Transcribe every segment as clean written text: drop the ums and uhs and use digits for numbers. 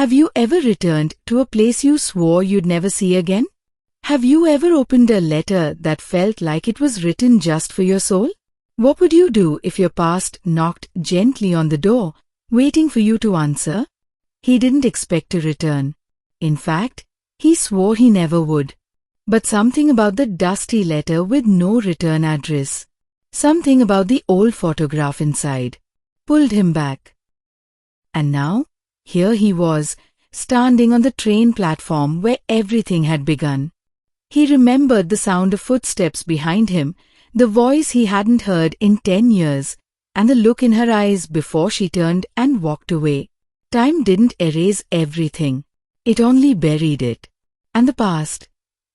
Have you ever returned to a place you swore you'd never see again? Have you ever opened a letter that felt like it was written just for your soul? What would you do if your past knocked gently on the door, waiting for you to answer? He didn't expect to return. In fact, he swore he never would. But something about the dusty letter with no return address, something about the old photograph inside, pulled him back. And now, here he was, standing on the train platform where everything had begun. He remembered the sound of footsteps behind him, the voice he hadn't heard in 10 years, and the look in her eyes before she turned and walked away. Time didn't erase everything. It only buried it. And the past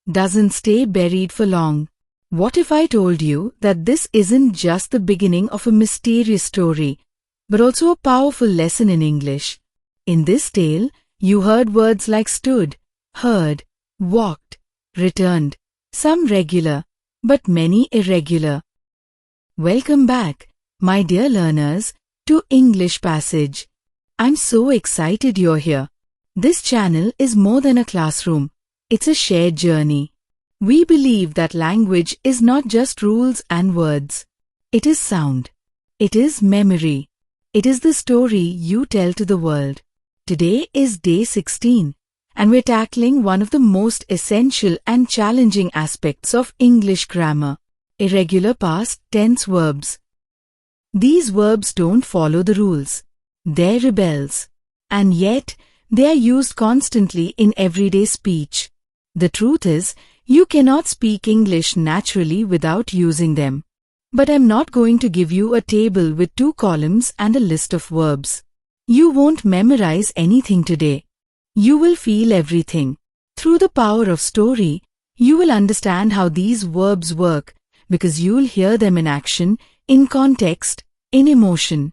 doesn't stay buried for long. What if I told you that this isn't just the beginning of a mysterious story, but also a powerful lesson in English? In this tale, you heard words like stood, heard, walked, returned, some regular, but many irregular. Welcome back, my dear learners, to English Passage. I'm so excited you're here. This channel is more than a classroom. It's a shared journey. We believe that language is not just rules and words. It is sound. It is memory. It is the story you tell to the world. Today is day 16. And we're tackling one of the most essential and challenging aspects of English grammar, irregular past tense verbs. These verbs don't follow the rules. They're rebels. And yet, they are used constantly in everyday speech. The truth is, you cannot speak English naturally without using them. But I'm not going to give you a table with 2 columns and a list of verbs. You won't memorize anything today. You will feel everything. Through the power of story, you will understand how these verbs work because you'll hear them in action, in context, in emotion.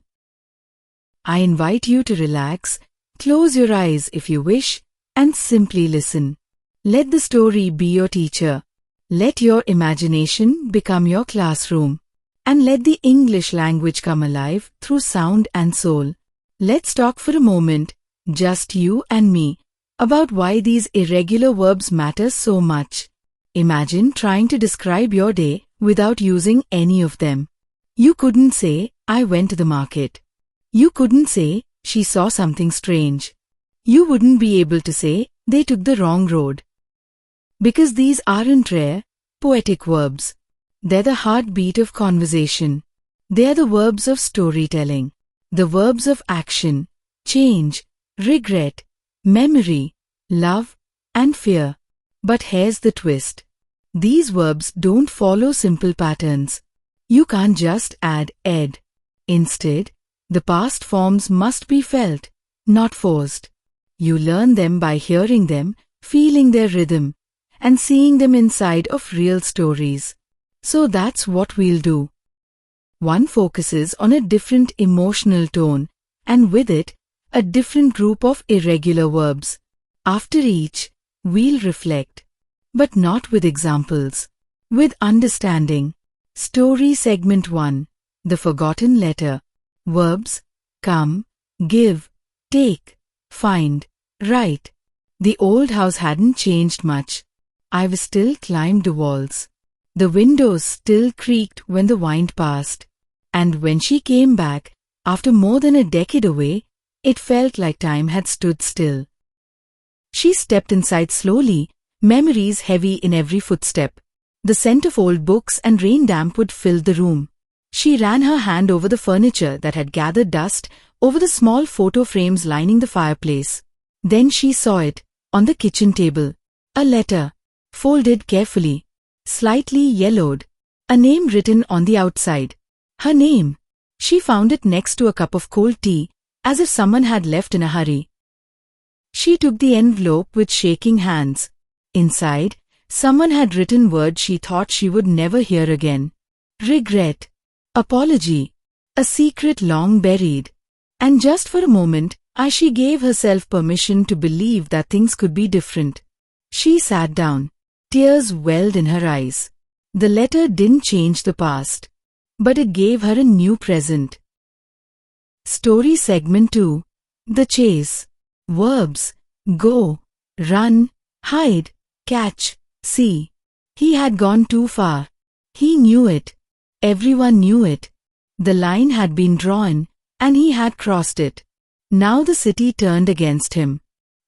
I invite you to relax, close your eyes if you wish, and simply listen. Let the story be your teacher. Let your imagination become your classroom. And let the English language come alive through sound and soul. Let's talk for a moment, just you and me, about why these irregular verbs matter so much. Imagine trying to describe your day without using any of them. You couldn't say, I went to the market. You couldn't say, she saw something strange. You wouldn't be able to say, they took the wrong road. Because these aren't rare, poetic verbs. They're the heartbeat of conversation. They're the verbs of storytelling. The verbs of action, change, regret, memory, love, and fear. But here's the twist. These verbs don't follow simple patterns. You can't just add ed. Instead, the past forms must be felt, not forced. You learn them by hearing them, feeling their rhythm, and seeing them inside of real stories. So that's what we'll do. One focuses on a different emotional tone, and with it, a different group of irregular verbs. After each, we'll reflect. But not with examples. With understanding. Story Segment 1. The Forgotten Letter. Verbs: come, give, take, find, write. The old house hadn't changed much. I've still climbed the walls. The windows still creaked when the wind passed. And when she came back, after more than a decade away, it felt like time had stood still. She stepped inside slowly, memories heavy in every footstep. The scent of old books and rain damp would fill the room. She ran her hand over the furniture that had gathered dust, over the small photo frames lining the fireplace. Then she saw it, on the kitchen table. A letter, folded carefully, slightly yellowed, a name written on the outside. Her name. She found it next to a cup of cold tea, as if someone had left in a hurry. She took the envelope with shaking hands. Inside, someone had written words she thought she would never hear again. Regret. Apology. A secret long buried. And just for a moment, as she gave herself permission to believe that things could be different, she sat down. Tears welled in her eyes. The letter didn't change the past, but it gave her a new present. Story Segment 2. The Chase. Verbs: go, run, hide, catch, see. He had gone too far. He knew it. Everyone knew it. The line had been drawn, and he had crossed it. Now the city turned against him.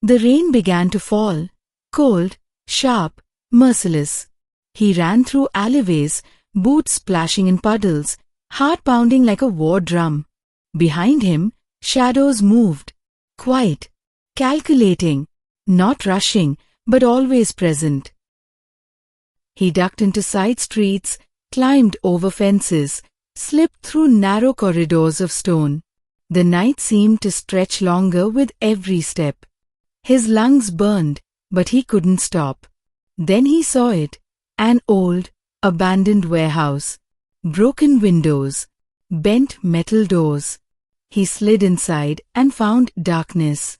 The rain began to fall, cold, sharp, merciless. He ran through alleyways, boots splashing in puddles, heart pounding like a war drum. Behind him, shadows moved, quiet, calculating, not rushing, but always present. He ducked into side streets, climbed over fences, slipped through narrow corridors of stone. The night seemed to stretch longer with every step. His lungs burned, but he couldn't stop. Then he saw it, an old, abandoned warehouse. Broken windows, bent metal doors. He slid inside and found darkness.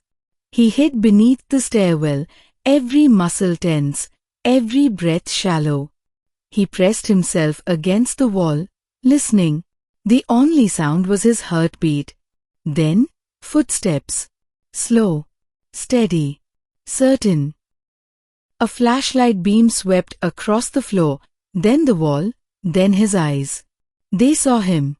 He hid beneath the stairwell, every muscle tense, every breath shallow. He pressed himself against the wall, listening. The only sound was his heartbeat. Then, footsteps. Slow, steady, certain. A flashlight beam swept across the floor, then the wall, then his eyes. They saw him.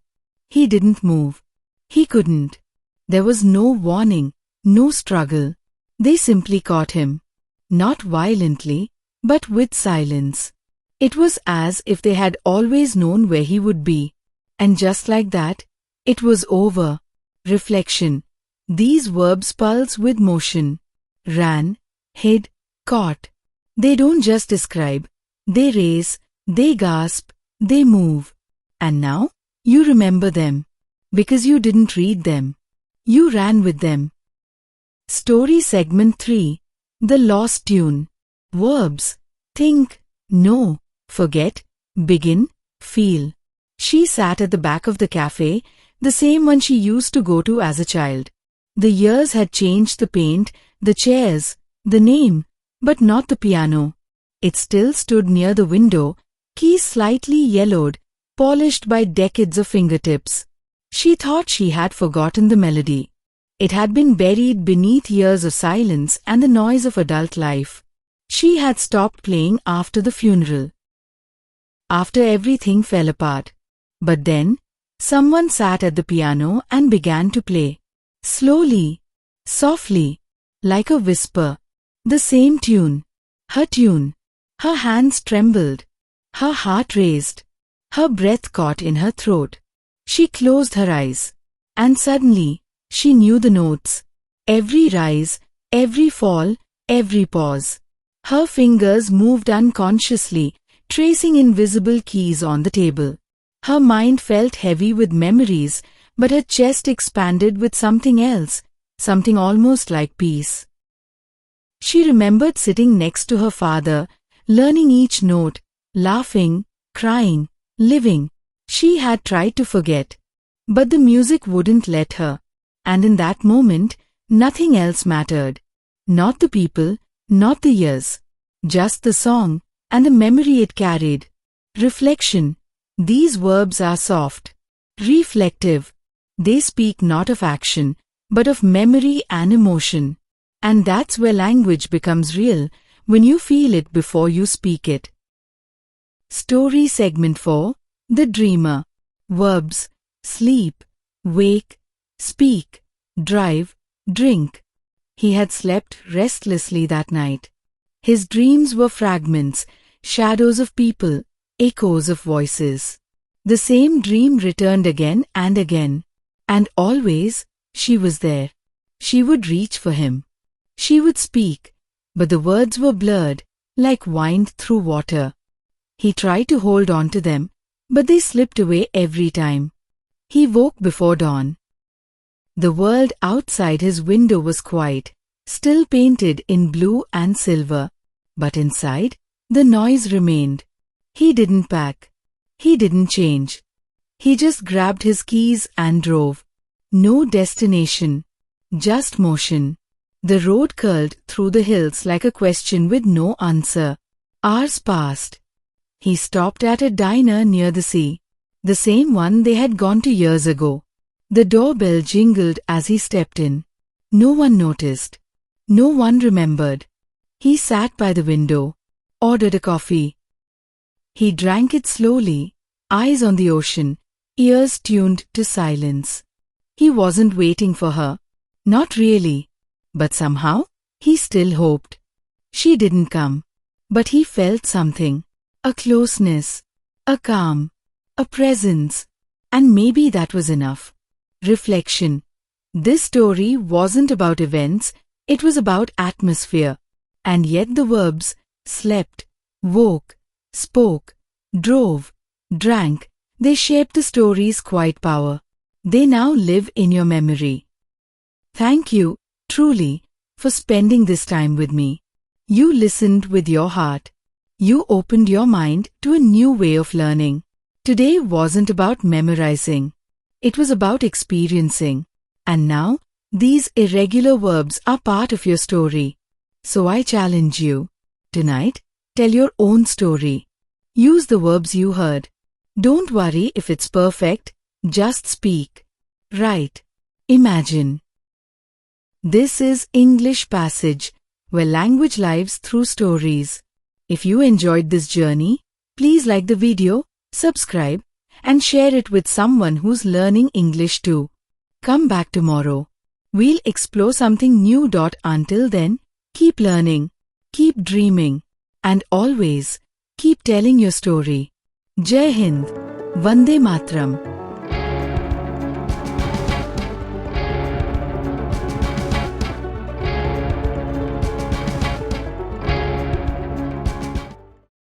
He didn't move. He couldn't. There was no warning, no struggle. They simply caught him. Not violently, but with silence. It was as if they had always known where he would be. And just like that, it was over. Reflection. These verbs pulse with motion. Ran, hid, caught. They don't just describe. They race, they gasp, they move. And now, you remember them. Because you didn't read them. You ran with them. Story segment 3. The Lost Tune. Verbs: think, know, forget, begin, feel. She sat at the back of the cafe, the same one she used to go to as a child. The years had changed the paint, the chairs, the name, but not the piano. It still stood near the window, keys slightly yellowed, polished by decades of fingertips. She thought she had forgotten the melody. It had been buried beneath years of silence and the noise of adult life. She had stopped playing after the funeral. After everything fell apart. But then, someone sat at the piano and began to play. Slowly, softly, like a whisper. The same tune. Her tune. Her hands trembled. Her heart raced. Her breath caught in her throat. She closed her eyes. And suddenly, she knew the notes. Every rise, every fall, every pause. Her fingers moved unconsciously, tracing invisible keys on the table. Her mind felt heavy with memories, but her chest expanded with something else, something almost like peace. She remembered sitting next to her father, learning each note, laughing, crying, living. She had tried to forget, but the music wouldn't let her, and in that moment, nothing else mattered. Not the people, not the years, just the song and the memory it carried. Reflection. These verbs are soft, reflective. They speak not of action, but of memory and emotion. And that's where language becomes real, when you feel it before you speak it. Story segment 4. The Dreamer. Verbs: sleep, wake, speak, drive, drink. He had slept restlessly that night. His dreams were fragments, shadows of people, echoes of voices. The same dream returned again and again. And always, she was there. She would reach for him. She would speak, but the words were blurred, like wind through water. He tried to hold on to them, but they slipped away every time. He woke before dawn. The world outside his window was quiet, still painted in blue and silver. But inside, the noise remained. He didn't pack. He didn't change. He just grabbed his keys and drove. No destination, just motion. The road curled through the hills like a question with no answer. Hours passed. He stopped at a diner near the sea, the same one they had gone to years ago. The doorbell jingled as he stepped in. No one noticed. No one remembered. He sat by the window, ordered a coffee. He drank it slowly, eyes on the ocean, ears tuned to silence. He wasn't waiting for her. Not really. But somehow, he still hoped. She didn't come. But he felt something. A closeness. A calm. A presence. And maybe that was enough. Reflection. This story wasn't about events, it was about atmosphere. And yet the verbs slept, woke, spoke, drove, drank, they shaped the story's quiet power. They now live in your memory. Thank you, truly, for spending this time with me. You listened with your heart. You opened your mind to a new way of learning. Today wasn't about memorizing. It was about experiencing. And now, these irregular verbs are part of your story. So I challenge you. Tonight, tell your own story. Use the verbs you heard. Don't worry if it's perfect, just speak. Write. Imagine. This is English Passage, where language lives through stories. If you enjoyed this journey, please like the video, subscribe, and share it with someone who's learning English too. Come back tomorrow. We'll explore something new. Until then, keep learning, keep dreaming, and always keep telling your story. Jai Hind, Vande Matram.